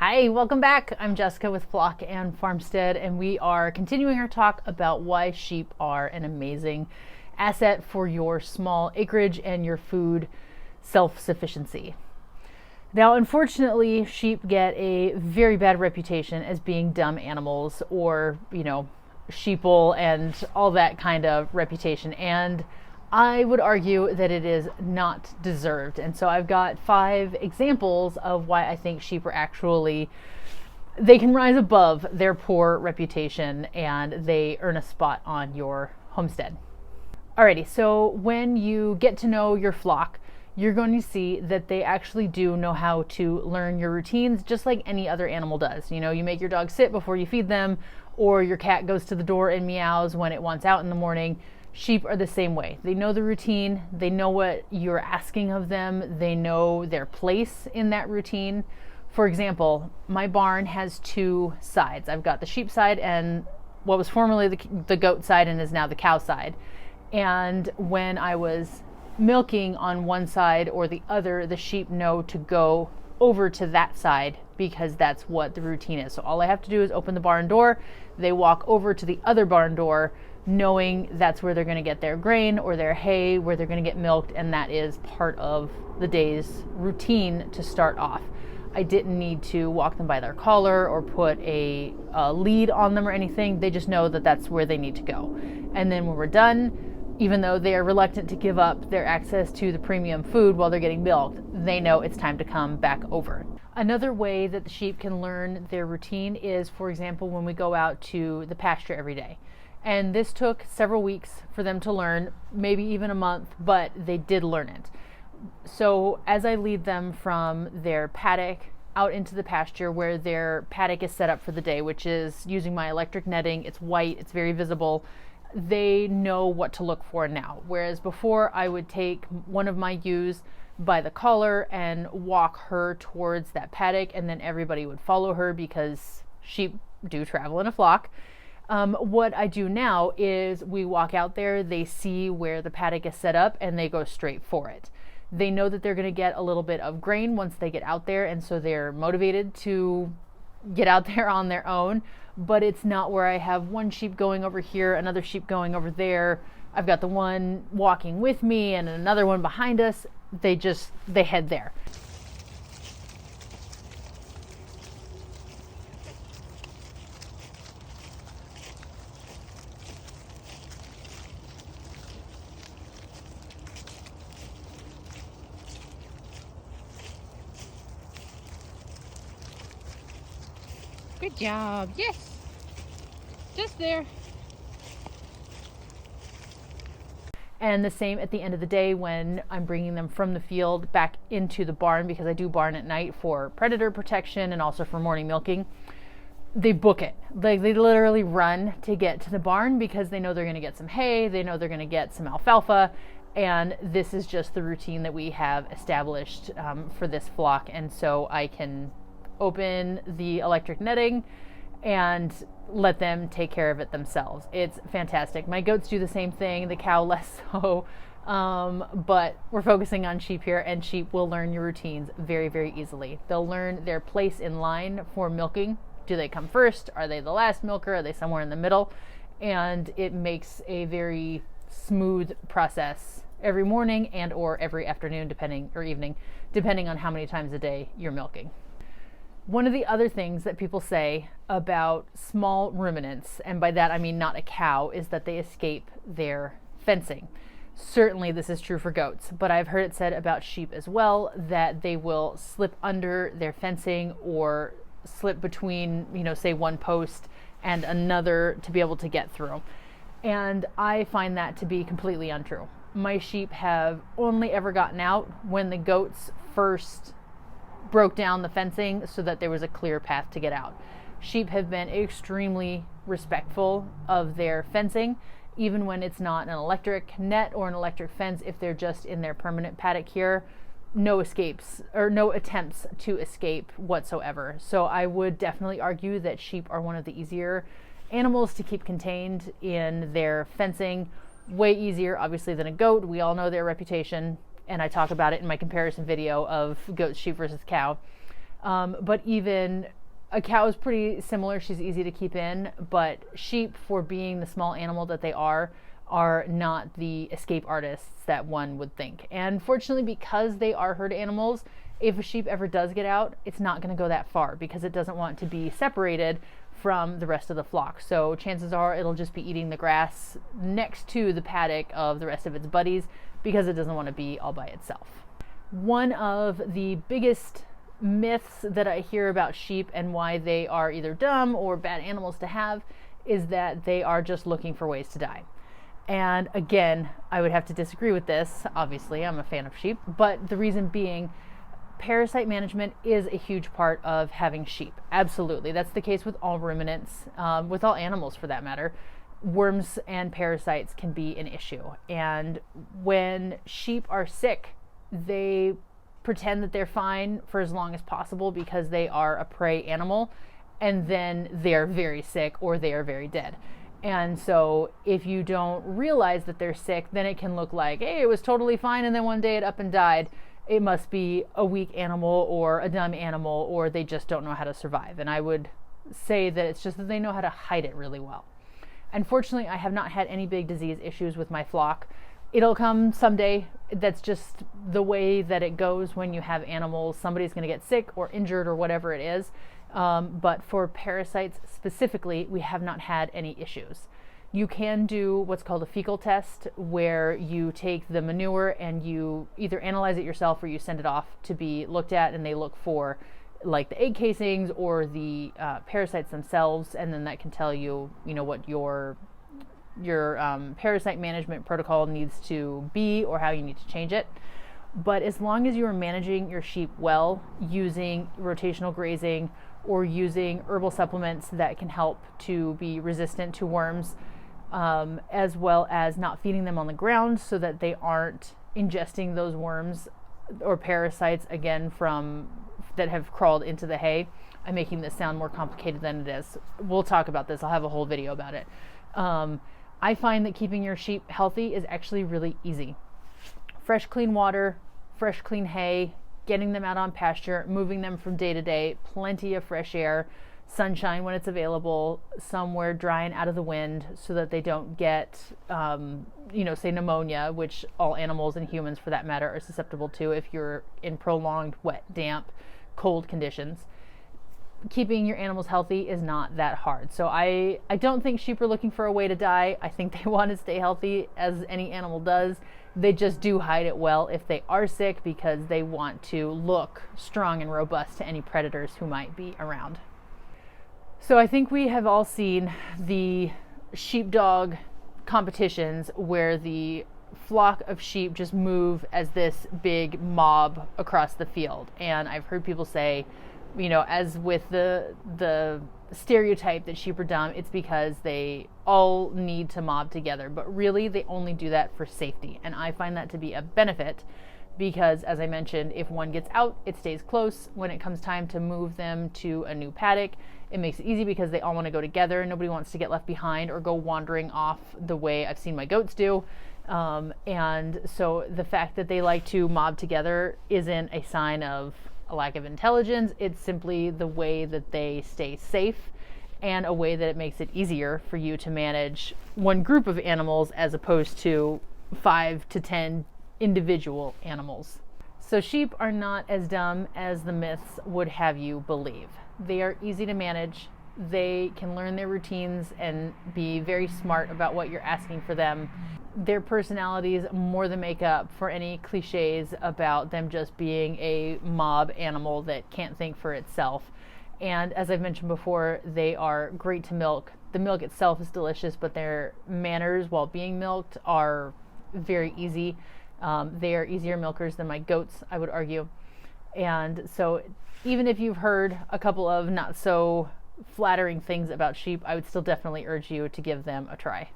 Hi, welcome back. I'm Jessica with Flock and Farmstead, and we are continuing our talk about why sheep are an amazing asset for your small acreage and your food self-sufficiency. Now, unfortunately, sheep get a very bad reputation as being dumb animals, or, sheeple and all that kind of reputation. And I would argue that it is not deserved. And so I've got 5 examples of why I think sheep are actually, they can rise above their poor reputation and they earn a spot on your homestead. Alrighty, so when you get to know your flock, you're going to see that they actually do know how to learn your routines just like any other animal does. You make your dog sit before you feed them, or your cat goes to the door and meows when it wants out in the morning. Sheep are the same way. They know the routine. They know what you're asking of them. They know their place in that routine. For example, my barn has 2 sides. I've got the sheep side and what was formerly the goat side and is now the cow side. And when I was milking on one side or the other, the sheep know to go over to that side because that's what the routine is. So all I have to do is open the barn door. They walk over to the other barn door, knowing that's where they're going to get their grain or their hay, where they're going to get milked, and that is part of the day's routine to start off. I didn't need to walk them by their collar or put a lead on them or anything. They just know that that's where they need to go. And then when we're done, even though they are reluctant to give up their access to the premium food while they're getting milked, they know it's time to come back over. Another way that the sheep can learn their routine is, for example, when we go out to the pasture every day. And this took several weeks for them to learn, maybe even a month, but they did learn it. So as I lead them from their paddock out into the pasture where their paddock is set up for the day, which is using my electric netting, it's white, it's very visible, they know what to look for now. Whereas before I would take one of my ewes by the collar and walk her towards that paddock, and then everybody would follow her because sheep do travel in a flock. What I do now is we walk out there, they see where the paddock is set up, and they go straight for it. They know that they're going to get a little bit of grain once they get out there, and so they're motivated to get out there on their own, but it's not where I have one sheep going over here, another sheep going over there. I've got the one walking with me and another one behind us. They head there. Good job. Yes. Just there. And the same at the end of the day when I'm bringing them from the field back into the barn, because I do barn at night for predator protection and also for morning milking. They book it. Like, they literally run to get to the barn because they know they're going to get some hay. They know they're going to get some alfalfa. And this is just the routine that we have established for this flock. And so I can open the electric netting and let them take care of it themselves. It's fantastic. My goats do the same thing, the cow less so, but we're focusing on sheep here, and sheep will learn your routines very, very easily. They'll learn their place in line for milking. Do they come first? Are they the last milker? Are they somewhere in the middle? And it makes a very smooth process every morning and or every afternoon, or evening, depending on how many times a day you're milking. One of the other things that people say about small ruminants, and by that I mean not a cow, is that they escape their fencing. Certainly this is true for goats, but I've heard it said about sheep as well that they will slip under their fencing or slip between, say one post and another to be able to get through. And I find that to be completely untrue. My sheep have only ever gotten out when the goats first broke down the fencing so that there was a clear path to get out. Sheep have been extremely respectful of their fencing, even when it's not an electric net or an electric fence. If they're just in their permanent paddock here, no escapes or no attempts to escape whatsoever. So I would definitely argue that sheep are one of the easier animals to keep contained in their fencing. Way easier, obviously, than a goat. We all know their reputation, and I talk about it in my comparison video of goat, sheep versus cow. But even a cow is pretty similar. She's easy to keep in, but sheep, for being the small animal that they are not the escape artists that one would think. And fortunately, because they are herd animals, if a sheep ever does get out, it's not going to go that far because it doesn't want to be separated from the rest of the flock. So chances are it'll just be eating the grass next to the paddock of the rest of its buddies because it doesn't want to be all by itself. One of the biggest myths that I hear about sheep and why they are either dumb or bad animals to have is that they are just looking for ways to die. And again, I would have to disagree with this. Obviously, I'm a fan of sheep, but the reason being, parasite management is a huge part of having sheep. Absolutely. That's the case with all ruminants, with all animals for that matter. Worms and parasites can be an issue. And when sheep are sick, they pretend that they're fine for as long as possible because they are a prey animal, and then they're very sick or they are very dead. And so if you don't realize that they're sick, then it can look like, hey, it was totally fine and then one day it up and died. It must be a weak animal or a dumb animal, or they just don't know how to survive. And I would say that it's just that they know how to hide it really well. Unfortunately, I have not had any big disease issues with my flock. It'll come someday. That's just the way that it goes when you have animals. Somebody's going to get sick or injured or whatever it is. But for parasites specifically, we have not had any issues. You can do what's called a fecal test, where you take the manure and you either analyze it yourself or you send it off to be looked at, and they look for like the egg casings or the parasites themselves, and then that can tell you, what your parasite management protocol needs to be or how you need to change it. But as long as you are managing your sheep well, using rotational grazing or using herbal supplements that can help to be resistant to worms, as well as not feeding them on the ground so that they aren't ingesting those worms or parasites again from that have crawled into the hay. I'm making this sound more complicated than it is. We'll talk about this. I'll have a whole video about it. I find that keeping your sheep healthy is actually really easy. Fresh, clean water, fresh, clean hay, getting them out on pasture, moving them from day to day, plenty of fresh air, sunshine when it's available, somewhere dry and out of the wind so that they don't get, say pneumonia, which all animals and humans for that matter are susceptible to if you're in prolonged wet, damp, cold conditions. Keeping your animals healthy is not that hard. So I don't think sheep are looking for a way to die. I think they want to stay healthy, as any animal does. They just do hide it well if they are sick because they want to look strong and robust to any predators who might be around. So I think we have all seen the sheepdog competitions where the flock of sheep just move as this big mob across the field. And I've heard people say, as with the stereotype that sheep are dumb, it's because they all need to mob together. But really, they only do that for safety. And I find that to be a benefit because, as I mentioned, if one gets out, it stays close. When it comes time to move them to a new paddock, it makes it easy because they all want to go together. Nobody wants to get left behind or go wandering off the way I've seen my goats do. And so the fact that they like to mob together isn't a sign of a lack of intelligence. It's simply the way that they stay safe and a way that it makes it easier for you to manage one group of animals as opposed to 5 to 10 individual animals. So sheep are not as dumb as the myths would have you believe. They are easy to manage. They can learn their routines and be very smart about what you're asking for them. Their personalities more than make up for any cliches about them just being a mob animal that can't think for itself. And as I've mentioned before, they are great to milk. The milk itself is delicious, but their manners while being milked are very easy. They are easier milkers than my goats, I would argue. And so even if you've heard a couple of not so flattering things about sheep, I would still definitely urge you to give them a try.